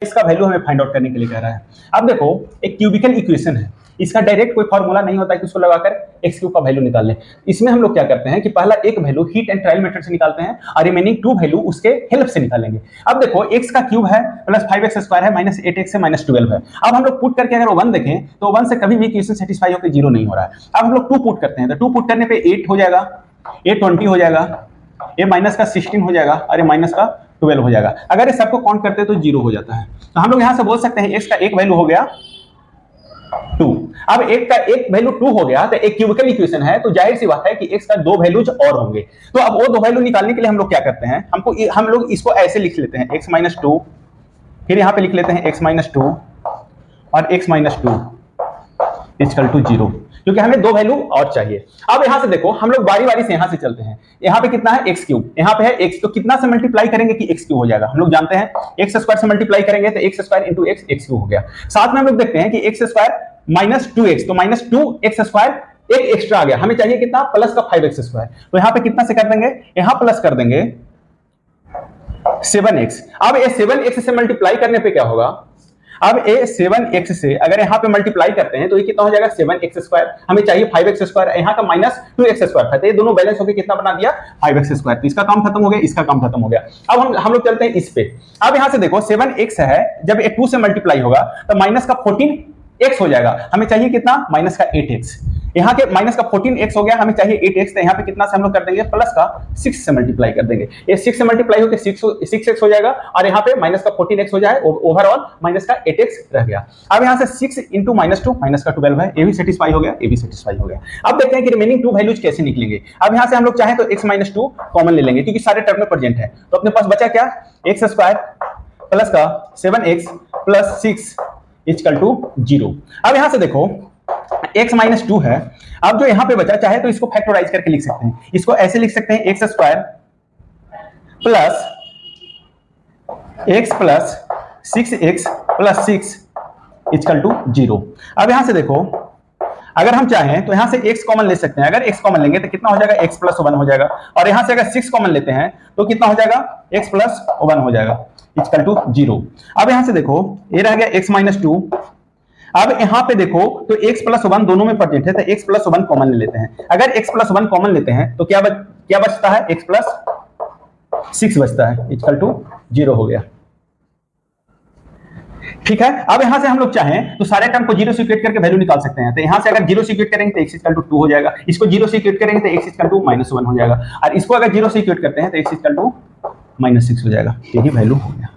इसका वैल्यू हमें find out करने के लिए कह रहा है। अब देखो एक क्यूबिकल इक्वेशन है, इसका डायरेक्ट कोई फॉर्मूला नहीं होता है कि उसको लगाकर एक्स क्यूब का वैल्यू निकाल लें। इसमें हम लोग क्या करते हैं कि पहला एक value heat and trial method से निकालते हैं और रिमेनिंग टू वैल्यू उसके हेल्प से निकालेंगे। अब देखो x का क्यूब है प्लस 5x स्क्वायर है माइनस 8x है माइनस 12 है। अब हम लोग पुट करके अगर 1 देखें तो 1 से कभी भी इक्वेशन सेटिस्फाई होकर 0 नहीं हो रहा है। अब हम लोग 2 पुट करते हैं तो 2 पुट करने पे 8 हो जाएगा, ये 20 हो जाएगा, ये माइनस का 16 हो जाएगा और ये माइनस का 12 हो जाएगा। अगर ये सबको काउंट करते हैं तो 0 हो जाता है। तो हम लोग यहां से बोल सकते हैं x का एक वैल्यू हो गया 2। अब एक का एक वैल्यू 2 हो गया तो एक क्यूबिकल इक्वेशन है तो जाहिर सी बात है कि x का दो वैल्यूज और होंगे। तो अब वो दो वैल्यू निकालने के लिए हम लोग क्या करते हैं, हम लोग इसको ऐसे लिख लेते हैं x माइनस 2, फिर यहां पे लिख लेते हैं x माइनस 2 और x माइनस 2 इक्वल टू 0, क्योंकि हमें दो वैल्यू और चाहिए। अब यहां से देखो हम लोग बारी बारी से यहां से चलते हैं। यहां पे कितना है x क्यूब, यहां पे है x, तो कितना से मल्टीप्लाई करेंगे कि x क्यूब हो जाएगा। हम लोग जानते हैं x स्क्वायर से मल्टीप्लाई करेंगे तो x square into x x cube हो गया। साथ में हम लोग देखते हैं कि x स्क्वायर माइनस 2x, तो माइनस 2x स्क्वायर एक एक्स्ट्रा आ गया, हमें चाहिए कितना प्लस का 5x स्क्वायर। तो यहां पे कितना से कर देंगे, यहां प्लस कर देंगे 7x। अब ये 7x से मल्टीप्लाई करने पे क्या होगा, अब ये 7x से अगर यहां पे मल्टीप्लाई करते हैं तो ये कितना हो जाएगा 7x स्क्वायर, हमें चाहिए 5x स्क्वायर, यहां का माइनस 2x स्क्वायर था तो ये दोनों बैलेंस होकर कितना बना दिया 5x स्क्वायर। तो इसका काम खत्म हो गया, इसका काम खत्म हो गया। अब हम लोग चलते हैं इस पे। अब यहां से देखो 7x है, जब ये 2 से मल्टीप्लाई होगा तो माइनस का 14x हो जाएगा, हमें चाहिए कितना माइनस का 8x। यहां के माइनस का 14x हो गया, हमें चाहिए 8x, तो यहां पे कितना से हम लोग कर देंगे प्लस का 6 से मल्टीप्लाई कर देंगे। ये 6 से मल्टीप्लाई होकर 6x हो जाएगा और यहां पे माइनस का 14x हो जाए, ओवरऑल माइनस का 8x रह गया। अब यहां से 6 इंटू माइनस 2 माइनस का 12 है, ये भी सेटिस्फाई हो गया, ये भी सेटिस्फाई हो गया। अब देखते हैं कि रिमेनिंग टू वैल्यूज कैसे निकलेंगे। अब यहां से हम लोग चाहें तो x माइनस 2 कॉमन ले लेंगे क्योंकि सारे टर्म में प्रेजेंट है। तो अपने पास बचा क्या, x स्क्वायर प्लस का 7x प्लस 6 इक्वल टू 0। अब यहां से देखो x माइनस 2 है, अब जो यहां पे बचा चाहे तो इसको फैक्टराइज करके लिख सकते हैं। इसको ऐसे लिख सकते हैं x square plus x plus 6x plus 6 equal to 0। अब यहां से देखो अगर हम चाहें तो यहां से x कॉमन ले सकते हैं। अगर x कॉमन लेंगे तो कितना हो जाएगा x प्लस 1 हो जाएगा, और यहां से अगर 6 कॉमन लेते हैं तो कितना हो जाएगा x प्लस 1 हो जाएगा इक्वल टू 0। अब यहां से देखो ये रह गया x माइनस 2। अब यहां पे देखो तो x प्लस 1 दोनों में प्रेजेंट है तो x प्लस 1 कॉमन ले लेते हैं। अगर x प्लस 1 कॉमन लेते हैं तो क्या बचता है, x प्लस 6 बचता है इक्वल टू 0 हो गया। ठीक है। अब यहां से हम लोग चाहें तो सारे टर्म को 0 से इक्वेट करके वैल्यू निकाल सकते हैं। तो यहां से अगर 0 से इक्वेट करेंगे तो x इक्वल टू 2 हो जाएगा, इसको 0 से इक्वेट करेंगे तो x इक्वल टू -1 हो जाएगा, और इसको अगर 0 से इक्वेट करते हैं तो x इक्वल टू -6 हो जाएगा। यही वैल्यू हो गया।